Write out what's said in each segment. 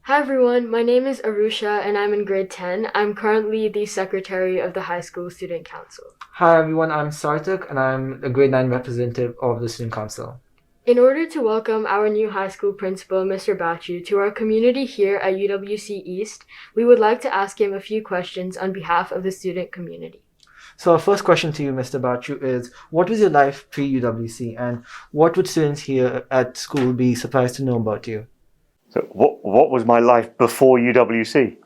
Hi everyone, my name is Arusha and I'm in grade 10. I'm currently the secretary of the high school student council. Hi everyone, I'm Sarthak and I'm a grade 9 representative of the Student Council. In order to welcome our new high school principal, Mr. Bacchoo, to our community here at UWC East, we would like to ask him a few questions on behalf of the student community. So our first question to you, Mr. Bacchoo, is what was your life pre-UWC and what would students here at school be surprised to know about you? So what was my life before UWC?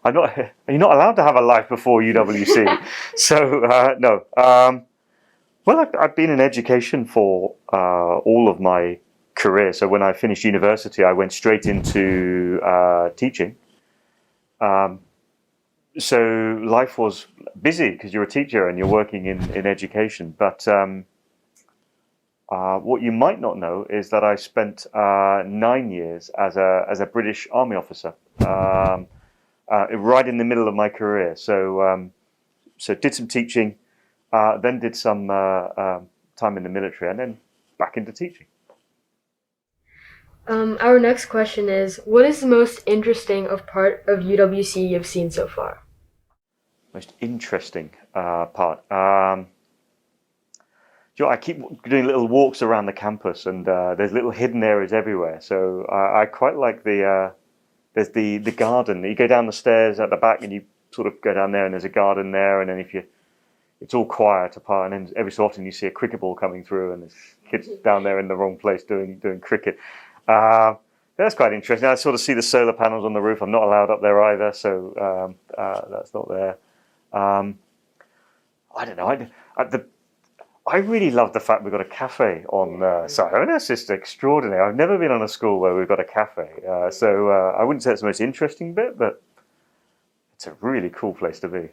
I'm not. You're not allowed to have a life before UWC. So no. Well, I've been in education for all of my career. So when I finished university, I went straight into teaching. So life was busy because you're a teacher and you're working in education. But what you might not know is that I spent 9 years as a British Army officer, right in the middle of my career. So did some teaching, then did some time in the military, and then back into teaching. Our next question is, what is the most interesting part of UWC you've seen so far? Most interesting part. I keep doing little walks around the campus, and there's little hidden areas everywhere. So I quite like there's the garden. You go down the stairs at the back, and you sort of go down there, and there's a garden there. And then it's all quiet apart, and then every so often you see a cricket ball coming through, and there's kids down there in the wrong place doing cricket. That's quite interesting. I sort of see the solar panels on the roof. I'm not allowed up there either, so that's not there. I don't know. I really love the fact we've got a cafe on site. I mean, that's just extraordinary. I've never been on a school where we've got a cafe. So I wouldn't say it's the most interesting bit, but it's a really cool place to be.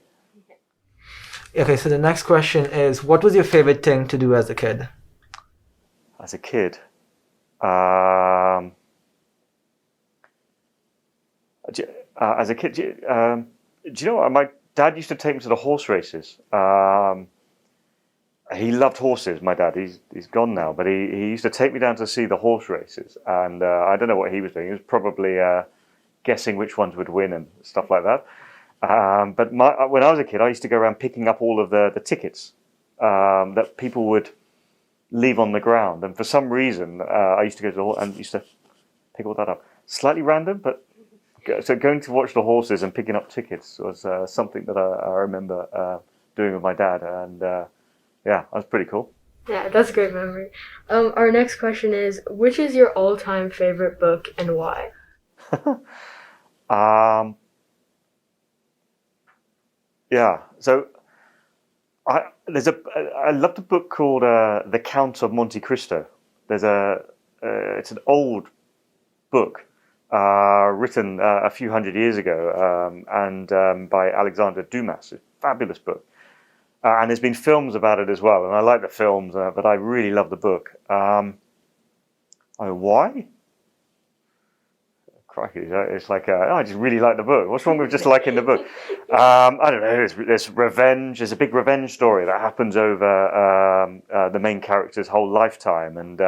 Okay, so the next question is what was your favorite thing to do as a kid? As a kid, do you know what? My dad used to take me to the horse races. He loved horses, my dad. He's gone now, but he used to take me down to see the horse races, and I don't know what he was doing. He was probably guessing which ones would win and stuff like that. But when I was a kid, I used to go around picking up all of the tickets that people would leave on the ground, and for some reason, I used to go to the horse and used to pick all that up. Slightly random, but so going to watch the horses and picking up tickets was something that I remember doing with my dad, and yeah, that was pretty cool. Yeah, that's a great memory. Our next question is, which is your all-time favorite book and why? Yeah, so I loved a book called The Count of Monte Cristo. It's an old book written a few hundred years ago, and by Alexander Dumas. It's a fabulous book. And there's been films about it as well, and I like the films, but I really love the book. Why? Crikey, it's like, I just really like the book. What's wrong with just liking the book? I don't know, there's revenge. There's a big revenge story that happens over the main character's whole lifetime, and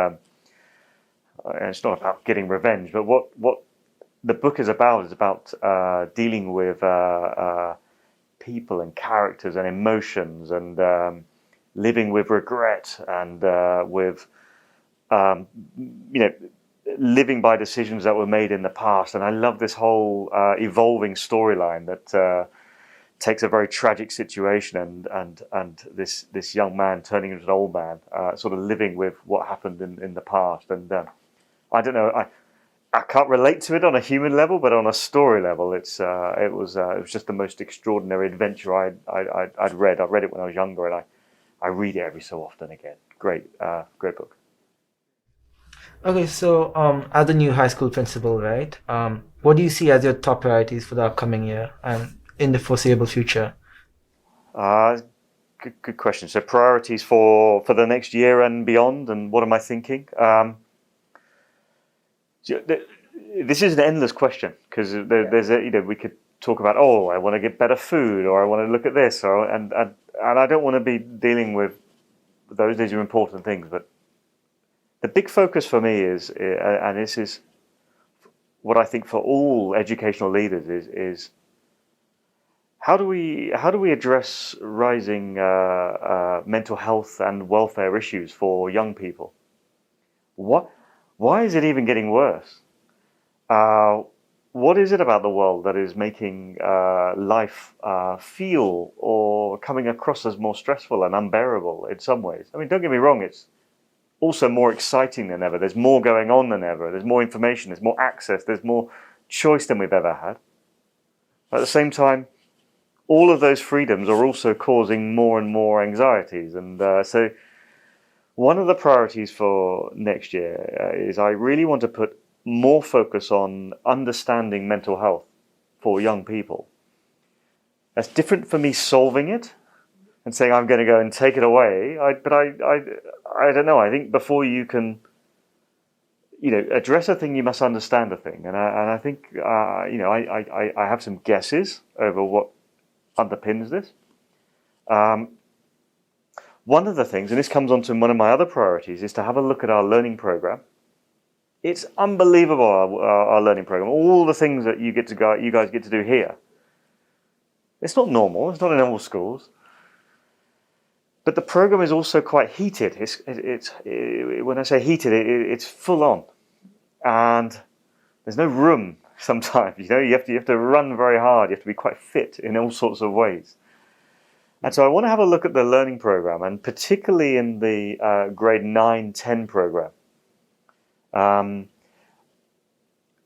it's not about getting revenge, but what the book is about dealing with people and characters and emotions, and living with regret, and with living by decisions that were made in the past. And I love this whole evolving storyline that takes a very tragic situation and this young man turning into an old man, sort of living with what happened in the past. And I don't know. I can't relate to it on a human level, but on a story level, it was just the most extraordinary adventure I'd read. I read it when I was younger, and I read it every so often again. Great book. Okay, so as the new high school principal, right? What do you see as your top priorities for the upcoming year and in the foreseeable future? Good question. So priorities for the next year and beyond, and what am I thinking? This is an endless question, because there's we could talk about, I want to get better food, or I want to look at this, and I don't want to be dealing with those. These are important things, but the big focus for me is, and this is what I think for all educational leaders is how do we address rising mental health and welfare issues for young people? Why is it even getting worse? What is it about the world that is making life feel or coming across as more stressful and unbearable in some ways? I mean, don't get me wrong, it's also more exciting than ever. There's more going on than ever. There's more information, there's more access, there's more choice than we've ever had. But at the same time, all of those freedoms are also causing more and more anxieties. And so one of the priorities for next year is I really want to put more focus on understanding mental health for young people. That's different for me solving it and saying I'm going to go and take it away. But I don't know. I think before you can, address a thing, you must understand a thing. And I think, I have some guesses over what underpins this. One of the things, and this comes on to one of my other priorities, is to have a look at our learning program. It's unbelievable, our learning program. All the things that you guys get to do here. It's not normal. It's not in all schools. But the program is also quite heated. When I say heated, it's full on, and there's no room. Sometimes, you have to run very hard. You have to be quite fit in all sorts of ways. And so I want to have a look at the learning program, and particularly in the grade 9-10 program.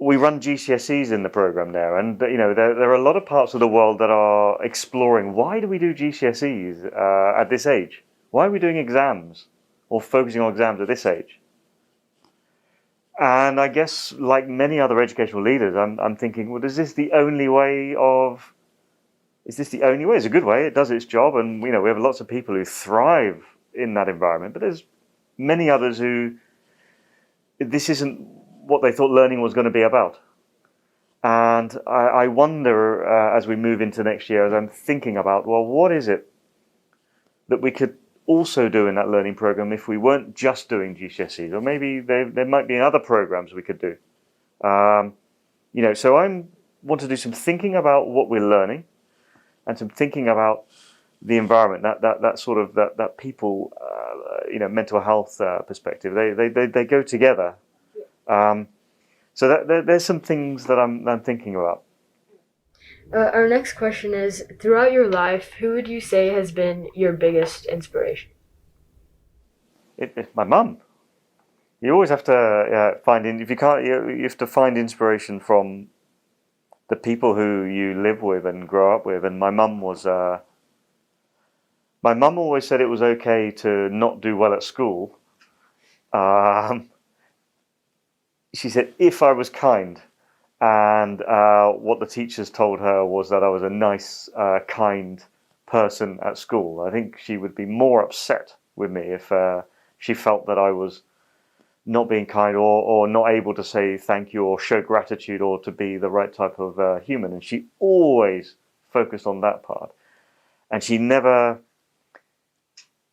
We run GCSEs in the program now, and there are a lot of parts of the world that are exploring why do we do GCSEs at this age? Why are we doing exams or focusing on exams at this age? And I guess, like many other educational leaders, I'm thinking, well, is this the only way? It's a good way. It does its job, and we have lots of people who thrive in that environment. But there's many others who this isn't what they thought learning was going to be about. And I wonder, as we move into next year, as I'm thinking about, well, what is it that we could also do in that learning program if we weren't just doing GCSEs, or maybe there might be other programs we could do. So I want to do some thinking about what we're learning, and some thinking about the environment, that people, mental health perspective. They go together. So there's some things that I'm thinking about. Our next question is, throughout your life, who would you say has been your biggest inspiration? It's my mum. You always have to if you can't, you have to find inspiration from the people who you live with and grow up with. And my mum always said it was okay to not do well at school. She said if I was kind. And what the teachers told her was that I was a nice, kind person at school. I think she would be more upset with me if she felt that I was not being kind or not able to say thank you or show gratitude or to be the right type of human. And she always focused on that part. And she never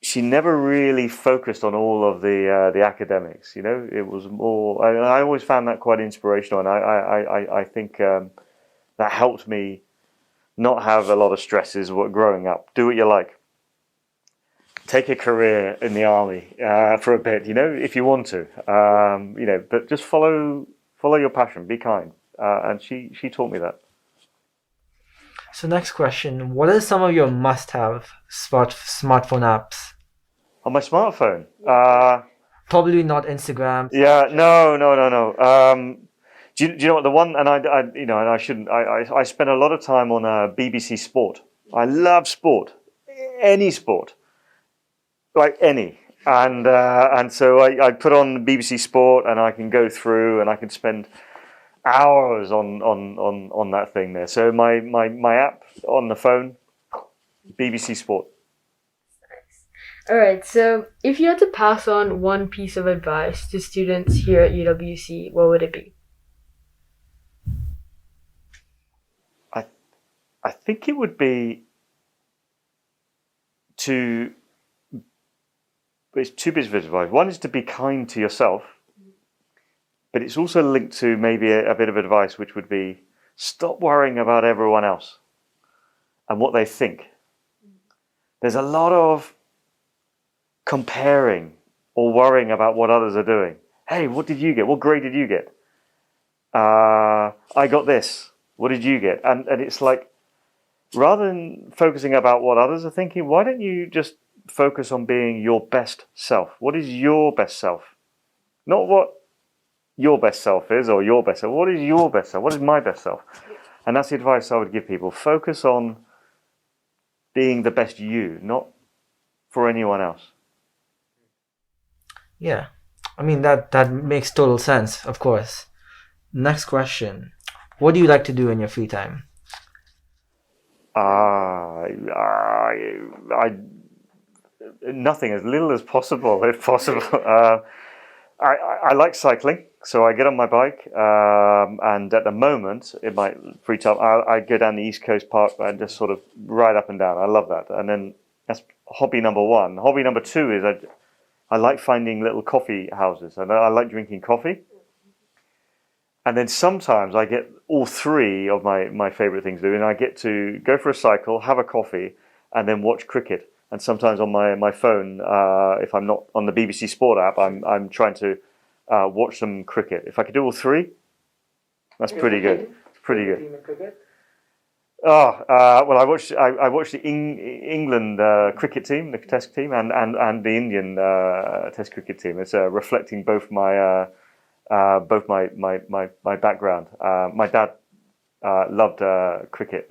really focused on all of the academics. It was more. I always found that quite inspirational, and I think that helped me not have a lot of stresses growing up. Do what you like. Take a career in the army for a bit, if you want to. But just follow your passion. Be kind, and she taught me that. So next question, what are some of your must-have smartphone apps? On my smartphone? Probably not Instagram. Yeah, no. Do you know what the one? And I shouldn't. I spend a lot of time on BBC Sport. I love sport, any sport, like any. And so I put on BBC Sport, and I can go through, and I can spend hours on that thing there. So my app on the phone, BBC Sport. All right, so if you had to pass on one piece of advice to students here at UWC, what would it be? I think it would be it's two pieces of advice. One is to be kind to yourself, but it's also linked to maybe a bit of advice, which would be stop worrying about everyone else and what they think. There's a lot of comparing or worrying about what others are doing. Hey, what did you get? What grade did you get? I got this. What did you get? And it's like, rather than focusing about what others are thinking, why don't you just focus on being your best self? What is your best self? Not what your best self is or your best self. What is your best self? What is my best self? And that's the advice I would give people. Focus on being the best you, not for anyone else. Yeah, I mean that makes total sense, of course. Next question. What do you like to do in your free time? Nothing, as little as possible, if possible. I like cycling, so I get on my bike, and at the moment, in my free time, I go down the East Coast Park and just sort of ride up and down. I love that. And then that's hobby number one. Hobby number two is I like finding little coffee houses, and I like drinking coffee. And then sometimes I get all three of my favourite things to do, and I get to go for a cycle, have a coffee, and then watch cricket. And sometimes on my phone, if I'm not on the BBC Sport app, I'm trying to watch some cricket. If I could do all three, that's pretty good. It's pretty good. Well, I watched the England cricket team, the Test team, and the Indian Test cricket team. It's reflecting both my background. My dad loved cricket,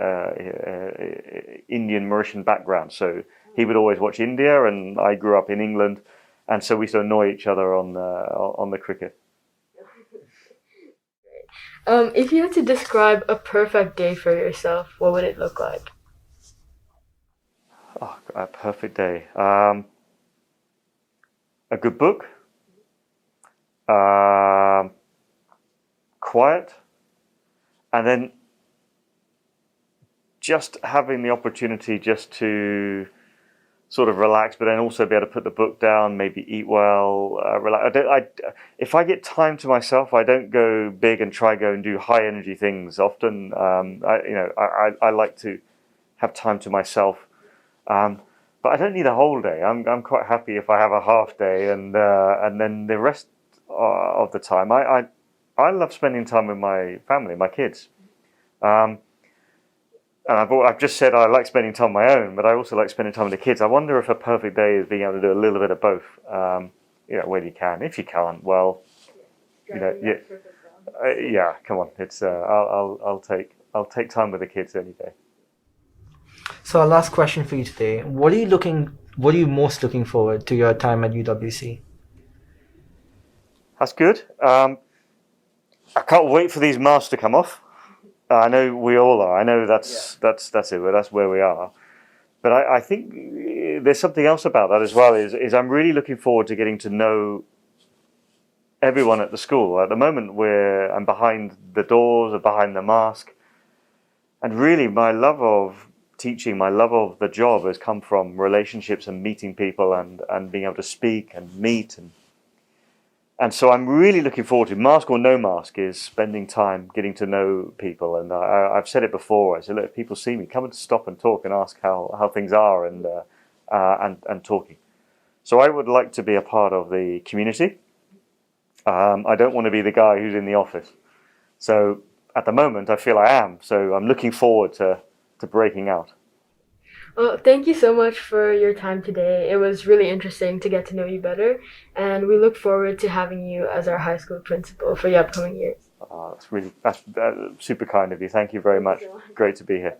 Indian Mauritian background, so he would always watch India, and I grew up in England, and so we used to annoy each other on the cricket. If you had to describe a perfect day for yourself, what would it look like? Oh, a perfect day. A good book. Quiet. And then just having the opportunity just to sort of relax, but then also be able to put the book down, maybe eat well, relax. If I get time to myself, I don't go big and try go and do high energy things. Often, I like to have time to myself, but I don't need a whole day. I'm quite happy if I have a half day, and then the rest of the time, I love spending time with my family, my kids. And I've just said I like spending time on my own, but I also like spending time with the kids. I wonder if a perfect day is being able to do a little bit of both. When you can. If you can't, well, yeah. Come on, it's I'll take time with the kids any day. So our last question for you today: What are you most looking forward to your time at UWC? That's good. I can't wait for these masks to come off. I know we all are. I know that's it. But that's where we are. But I think there's something else about that as well. Is I'm really looking forward to getting to know everyone at the school. At the moment, I'm behind the doors or behind the mask, and really my love of teaching, my love of the job has come from relationships and meeting people and being able to speak and meet and so I'm really looking forward to, mask or no mask, is spending time getting to know people. And I've said it before. I said, look, if people see me, come and stop and talk and ask how things are and talking. So I would like to be a part of the community. I don't want to be the guy who's in the office. So at the moment, I feel I am. So I'm looking forward to breaking out. Well, thank you so much for your time today. It was really interesting to get to know you better, and we look forward to having you as our high school principal for the upcoming years. That's super kind of you. Thank you very much. Great to be here.